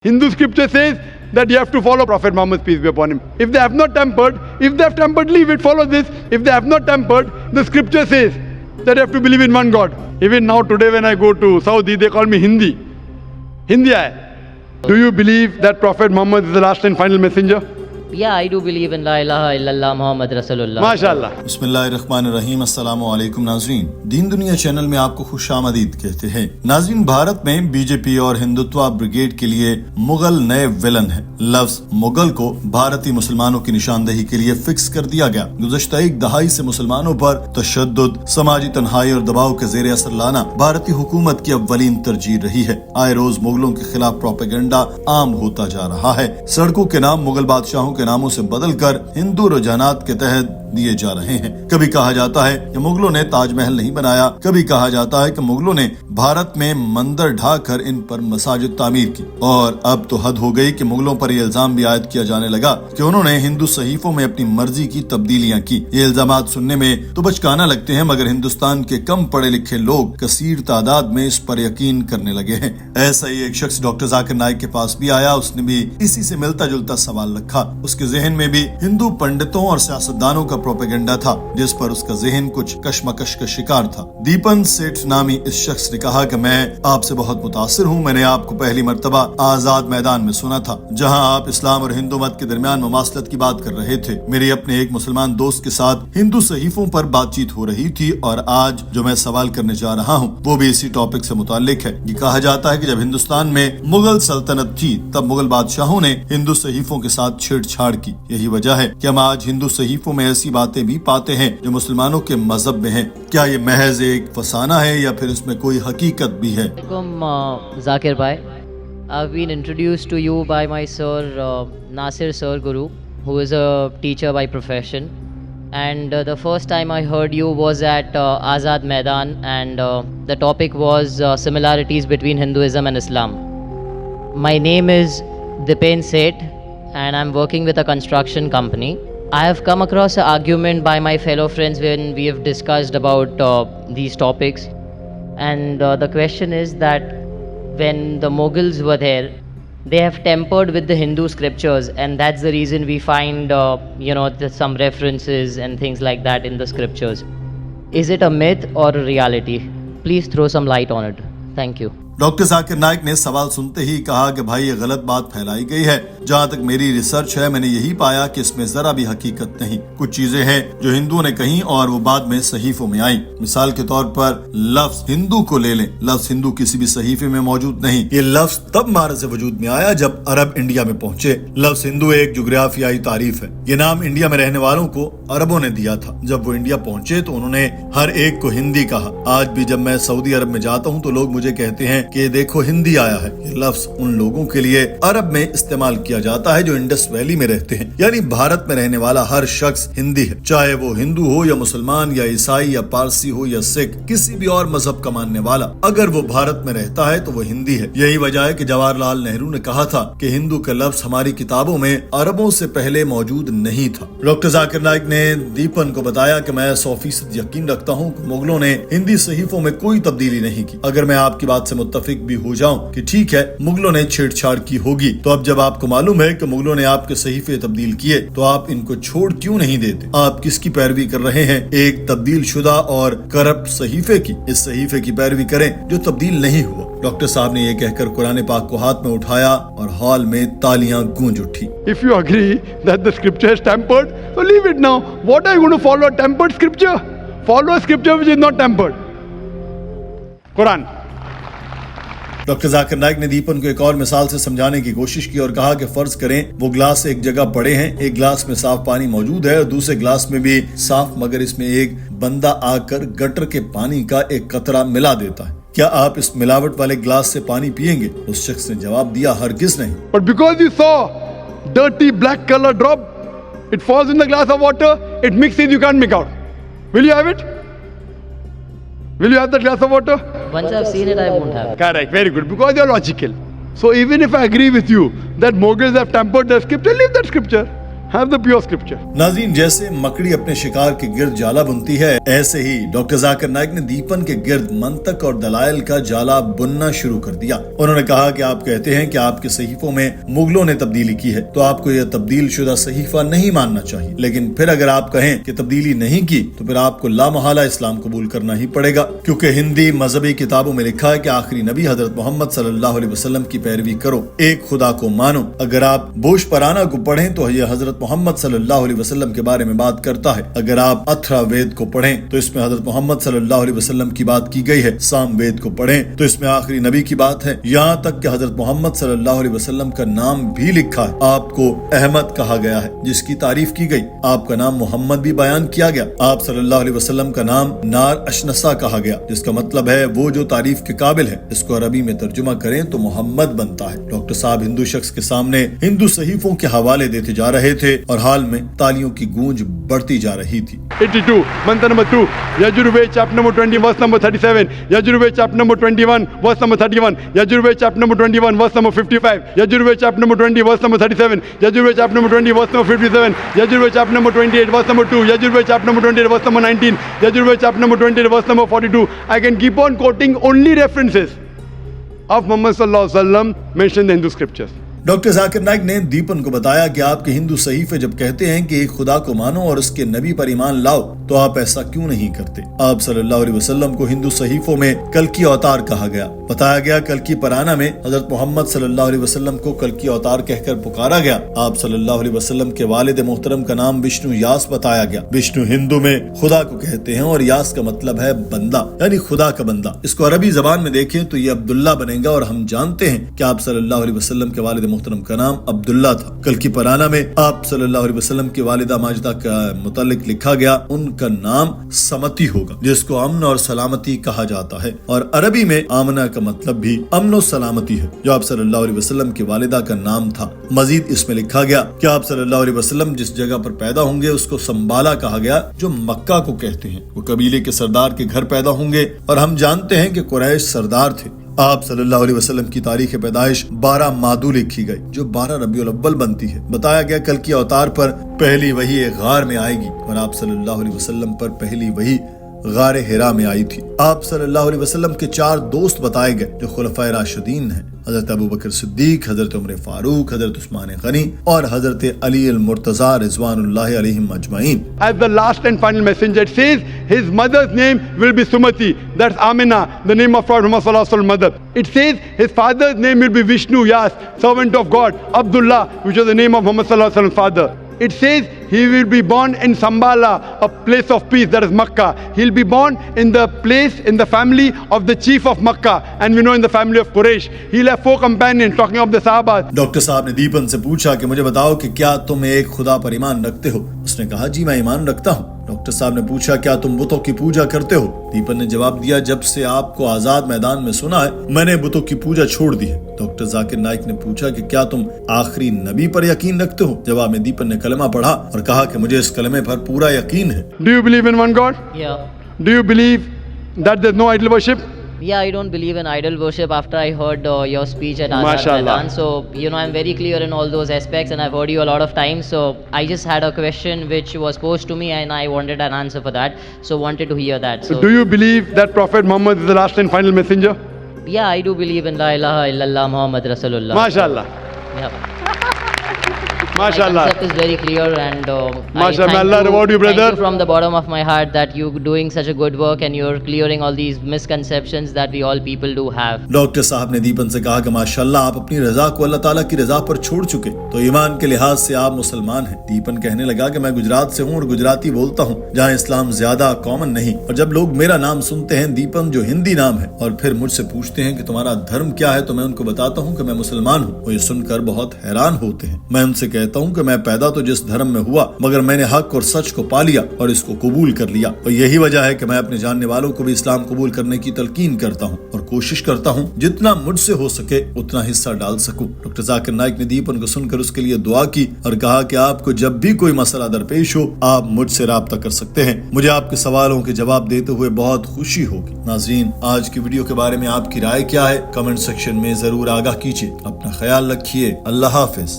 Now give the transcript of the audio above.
Hindu scripture says that you have to follow Prophet Muhammad, peace be upon him. If they have not tampered, leave it, follow this. If they have not tampered, the scripture says that you have to believe in one God. Even now today when I go to Saudi, they call me Hindi. Hindi hai. Do you believe that Prophet Muhammad is the last and final messenger? Yeah, I do believe in La ilaha illallah Muhammad Rasulullah. MashaAllah. बिस्मिल्लाहिर्रहमानिर्रहीम अस्सलामु अलैकुम नाज़रीन, दीन दुनिया channel में आपको खुशामदीद कहते हैं। नाज़रीन, भारत में बीजेपी और हिंदुत्व ब्रिगेड के लिए मुगल नए विलन है। लफ्ज मुगल को भारतीय मुसलमानों की निशानदेही के लिए फिक्स कर दिया गया। गुज़श्ता एक दहाई से मुसलमानों पर तशद्दुद, समाजी तन्हाई और दबाव के ज़ेरे असर लाना भारतीय हुकूमत की अव्वलीन तरजीह रही है। आए रोज मुगलों के खिलाफ प्रोपेगेंडा आम होता जा रहा है। सड़कों के नाम मुगल बादशाहों के नामों से बदलकर हिंदू रुझानात के तहत दिए जा रहे हैं। कभी कहा जाता है कि मुगलों ने ताजमहल नहीं बनाया, कभी कहा जाता है कि मुगलों ने भारत में मंदिर ढाकर इन पर मसाजिद तामीर की, और अब तो हद हो गई कि मुगलों पर यह इल्जाम भी आयद किया जाने लगा कि उन्होंने हिंदू सहीफों में अपनी मर्जी की तब्दीलियां की। ये इल्जामात सुनने में तो बचकाना लगते हैं, मगर हिंदुस्तान के कम पढ़े लिखे लोग कसीर तादाद में इस पर यकीन करने लगे हैं। ऐसा ही एक शख्स डॉक्टर जाकिर नाइक के पास भी आया। उसने भी इसी से मिलता जुलता सवाल रखा। उसके जहन में भी हिंदू पंडितों और सियासतदानों का प्रोपेगेंडा था, जिस पर उसका जहन कुछ कशमकश का शिकार था। दीपन सेठ नामी इस शख्स ने कहा कि मैं आपसे बहुत मुतासिर हूँ। मैंने आपको पहली मर्तबा आजाद मैदान में सुना था, जहाँ आप इस्लाम और हिंदू मत के दरमियान मुमासलत की बात कर रहे थे। मेरे अपने एक मुसलमान दोस्त के साथ हिंदू सहीफों पर बातचीत हो रही थी, और आज जो मैं सवाल करने जा रहा हूँ वो भी इसी टॉपिक से मुताल्लिक है। ये कहा जाता है कि जब हिंदुस्तान में मुगल सल्तनत थी, तब मुगल बादशाहों ने हिंदू सहीफों के साथ छेड़छाड़ की। यही वजह है कि हम आज हिंदू सहीफों में ऐसी बातें भी पाते हैं जो मुसलमानों के मजहब में हैं। क्या ये महज एक फसाना है या फिर इसमें कोई हकीकत भी है? Zakir bhai, I've been introduced to you by my sir Nasir Sir Guru, who is a teacher by profession, and the first time I heard you was at Azad Maidan, and the topic was similarities between Hinduism and Islam. My name is Dipen Seth, and I'm working with a construction company. I have come across an argument by my fellow friends when we have discussed about these topics, and the question is that when the Mughals were there, they have tempered with the Hindu scriptures, and that's the reason we find some references and things like that in the scriptures. Is it a myth or a reality? Please throw some light on it. Thank you. Doctor Zakir Naik ने सवाल सुनते ही कहा कि भाई ये गलत बात फैलाई गई है। जहाँ तक मेरी रिसर्च है, मैंने यही पाया कि इसमें जरा भी हकीकत नहीं। कुछ चीजें हैं जो हिंदुओं ने कही और वो बाद में सहीफों में आई। मिसाल के तौर पर लफ्ज हिंदू को ले लें। लफ्ज हिंदू किसी भी सहीफे में मौजूद नहीं। ये लफ्ज तब मारज़ वजूद में आया जब अरब इंडिया में पहुंचे। लफ्ज हिंदू एक जोग्राफियाई तारीफ है। ये नाम इंडिया में रहने वालों को अरबों ने दिया था। जब वो इंडिया पहुंचे तो उन्होंने हर एक को हिंदी कहा। आज भी जब मैं सऊदी अरब में जाता हूँ तो लोग मुझे कहते हैं कि देखो हिंदी आया है। ये लफ्ज उन लोगों के लिए अरब में इस्तेमाल किया जाता है जो इंडस वैली में रहते हैं, यानी भारत में रहने वाला हर शख्स हिंदी है, चाहे वो हिंदू हो या मुसलमान या ईसाई या पारसी हो या सिख, किसी भी और मजहब का मानने वाला। अगर वो भारत में रहता है तो वो हिंदी है। यही वजह है कि जवाहरलाल नेहरू ने कहा था कि हिंदू का लफ्ज हमारी किताबों में अरबों से पहले मौजूद नहीं था। डॉक्टर जाकिर नाइक ने दीपन को बताया कि मैं 100% यकीन रखता हूँ कि मुगलों ने हिंदी सहीफों में कोई तब्दीली नहीं की। अगर मैं आपकी बात से मुत्तफिक भी हो जाऊं कि ठीक है मुगलों ने छेड़छाड़ की होगी, तो अब जब आपको मालूम है कि मुगलों ने आपके सहीफे तब्दील किए, तो आप इनको छोड़ क्यों नहीं देते? आप किसकी पैरवी कर रहे हैं? एक तब्दील शुदा और करप्ट सहीफे की। इस सहीफे की पैरवी करें जो तब्दील नहीं हुआ। डॉक्टर साहब ने ये कहकर कुरान पाक को हाथ में उठाया और हॉल में तालियां गूंज उठी। If you agree that the scripture is tempered, so leave it now. What are you going to follow? A tempered scripture? Follow a scripture which is not tempered. Quran. Doctor Zakir Naik ने दीपन को एक और मिसाल से समझाने की कोशिश की और कहा कि फर्ज करें वो ग्लास एक जगह पड़े हैं, एक ग्लास में साफ पानी मौजूद है और दूसरे ग्लास में भी साफ, मगर इसमें एक बंदा आकर गटर के पानी का एक कतरा मिला देता है। क्या आप इस मिलावट वाले ग्लास से पानी पिएंगे? उस शख्स ने जवाब दिया, हरगिज नहीं। But because you saw dirty black color drop, it falls in the glass of water, it mixes, you can't make out. Will you have it? Will you have that glass of water? Once I've seen it, I won't have it. Correct, very good, because you're logical. So even if I agree with you that Mughals have tempered the scripture, leave that scripture. have the pure scripture. नाज़रीन, जैसे मकड़ी अपने शिकार के गिर्द जाला बुनती है, ऐसे ही डॉक्टर जाकिर नाइक ने दीपन के गिर्द मंतक और दलाइल का जाला बुनना शुरू कर दिया। उन्होंने कहा कि आप कहते हैं कि आपके सहीफों में मुगलों ने तब्दीली की है, तो आपको यह तब्दील शुदा सहीफा नहीं मानना चाहिए। लेकिन फिर अगर आप कहें कि तब्दीली नहीं की, तो फिर आपको लामहला इस्लाम कबूल करना ही पड़ेगा, क्योंकि हिंदी मजहबी किताबों में लिखा है कि आखिरी नबी हजरत मोहम्मद सल्लल्लाहु अलैहि वसल्लम की पैरवी करो, एक खुदा को मानो। अगर आप बोश पराना को पढ़ें तो यह हजरत मोहम्मद सल्लल्लाहु अलैहि वसल्लम के बारे में बात करता है। अगर आप अथरा वेद को पढ़ें तो इसमें हजरत मोहम्मद सल्लल्लाहु अलैहि वसल्लम की बात की गई है। साम वेद को पढ़ें तो इसमें आखिरी नबी की बात है। यहाँ तक कि हजरत मोहम्मद सल्लल्लाहु अलैहि वसल्लम का नाम भी लिखा है। आपको अहमद कहा गया है, जिसकी तारीफ की गई। आपका नाम मोहम्मद भी बयान किया गया। आप सल्लल्लाहु अलैहि वसल्लम का नाम नार अशनसा कहा गया, जिसका मतलब है वो जो तारीफ के काबिल है। इसको अरबी में तर्जुमा करें तो मोहम्मद बनता है। डॉक्टर साहब हिंदू शख्स के सामने हिंदू सहीफों के हवाले देते जा रहे थे और हाल में तालियों की गूंज बढ़ती जा रही थी। 82, मंत्र number 2, Yajurveda chapter number 20 verse number 37, Yajurveda chapter number 21 verse number 31, Yajurveda chapter number 21 verse number 55, Yajurveda chapter number 20 verse number 37, Yajurveda chapter number 20 verse number 57, Yajurveda chapter number 28 verse number 2, Yajurveda chapter number 28 verse number 19, Yajurveda chapter number 28 verse number 42. I can keep on quoting only references of Muhammad sallallahu alaihi wasallam mentioned in the Hindu scriptures. Doctor Zakir Naik ने दीपन को बताया कि आपके हिंदू सहीफे जब कहते हैं कि एक खुदा को मानो और उसके नबी पर ईमान लाओ, तो आप ऐसा क्यों नहीं करते। आप सल्लल्लाहु अलैहि वसल्लम को हिंदू सहीफों में कल की अवतार कहा गया। बताया गया कल की पराना में हजरत मोहम्मद सल्लल्लाहु अलैहि वसल्लम को कल की अवतार कहकर पुकारा गया। आप सल्लल्लाहु अलैहि वसल्लम के वालिद मोहतरम का नाम विष्णु यास बताया गया। विष्णु हिंदू में खुदा को कहते हैं और यास का मतलब है बंदा, यानी खुदा का बंदा। इसको अरबी जबान में देखें तो ये अब्दुल्ला बनेगा, और हम जानते हैं कि आप सल्लल्लाहु अलैहि वसल्लम के वालिद मोहतरम का नाम अब्दुल्ला था। कल की पराना में आप सल्लल्लाहु अलैहि वसल्लम की वालिदा माजिदा का मुतालिक लिखा गया, उनका नाम समती होगा, जिसको अमन और सलामती कहा जाता है। और अरबी में आमना का मतलब भी अमन और सलामती है, जो आप सल्लल्लाहु अलैहि वसल्लम की वालिदा का नाम था। मजीद इसमें लिखा गया कि आप सल्लल्लाहु अलैहि वसल्लम जिस जगह पर पैदा होंगे उसको संबाला कहा गया, जो मक्का को कहते हैं। वो कबीले के सरदार के घर पैदा होंगे, और हम जानते हैं कि कुरैश सरदार थे। आप सल्लल्लाहु अलैहि वसल्लम की तारीख पैदाइश 12 मादू लिखी गई, जो 12 रबीउल अव्वल बनती है। बताया गया कल की अवतार पर पहली वही एक गार में आएगी, और आप सल्लल्लाहु अलैहि वसल्लम पर पहली वही गारे हिरा में आई थी। आप सल्लल्लाहु अलैहि वसल्लम के 4 दोस्त बताए गए, जो खुलफाए राशिदीन हैं, हजरत अबू बकर सिद्दीक, हजरत उमर फारूक, हजरत उस्मान गनी और हजरत अली अल मुर्तजा रिजवानुल्लाहि अलैहिम अजमाइन। As the last and final messenger, it says his mother's name will be Sumati. That's Amina, the name of Prophet Muhammad sallallahu alaihi wasallam mother. It says his father's name will be Vishnu Yas, servant of God, Abdullah, which was the name of Muhammad sallallahu alaihi wasallam's father. It says he will be born in Sambala, a place of peace, that is Makkah. He'll be born in the place, in the family of the chief of Makkah, and we know in the family of Quraysh. He'll have 4 companions, talking of the Sahaba. Doctor साहब ने दीपन से पूछा कि मुझे बताओ कि क्या तुम एक खुदा पर ईमान रखते हो। उसने कहा जी मैं ईमान रखता हूँ। डॉक्टर साहब ने पूछा क्या तुम बुतों की पूजा करते हो। दीपन ने जवाब दिया जब से आपको आजाद मैदान में सुना है मैंने बुतों की पूजा छोड़ दी है। डॉक्टर जाकिर नाइक ने पूछा कि क्या तुम आखिरी नबी पर यकीन रखते हो। जवाब में दीपन ने कलमा पढ़ा और कहा कि मुझे इस कलमे पर पूरा यकीन है। Do you believe in one God? Yeah. Do you believe that there's no idol worship? Yeah, I don't believe in idol worship after I heard your speech at Azad Mashallah. Maidan. So, I'm very clear in all those aspects and I've heard you a lot of times. So, I just had a question which was posed to me and I wanted an answer for that. So, wanted to hear that. So, Do you believe that Prophet Muhammad is the last and final messenger? yeah, I do believe in La ilaha illallah Muhammad Rasulullah. MashaAllah. Yeah. My MashaAllah. concept is very clear and Mashallah, I may Allah reward you, brother. Thank you from the bottom of my heart that you're doing such a good work and you're clearing all these misconceptions that we all people do have. Doctor साहब ने दीपन से कहा कि माशाल्लाह आप अपनी रजा को अल्लाह ताला की रजा पर छोड़ चुके, तो ईमान के लिहाज से आप मुसलमान हैं। दीपन कहने लगा कि मैं गुजरात से हूँ और गुजराती बोलता हूँ, जहाँ इस्लाम ज्यादा कॉमन नहीं। और जब लोग मेरा नाम सुनते हैं दीपन, जो हिंदी नाम है, और फिर मुझसे पूछते हैं कि तुम्हारा धर्म क्या है, तो मैं उनको बताता हूँ कि मैं मुसलमान हूँ। वो ये सुनकर बहुत हैरान होते हैं। मैं उनसे कहता हूँ कि मैं पैदा तो जिस धर्म में हुआ, मगर मैंने हक और सच को पा लिया और इसको कबूल कर लिया। और यही वजह है कि मैं अपने जानने वालों को भी इस्लाम कबूल करने की तलकीन करता हूँ और कोशिश करता हूँ जितना मुझसे हो सके उतना हिस्सा डाल सकूं। डॉक्टर जाकिर नाइक ने दीपन को सुनकर उसके लिए दुआ की और कहा कि आपको जब भी कोई मसला दरपेश हो आप मुझसे राब्ता कर सकते हैं। मुझे आपके सवालों के जवाब देते हुए बहुत खुशी होगी। नाज़रीन, आज की वीडियो के बारे में आपकी राय क्या है, कमेंट सेक्शन में जरूर आगाह कीजिए। अपना ख्याल रखिए। अल्लाह हाफिज।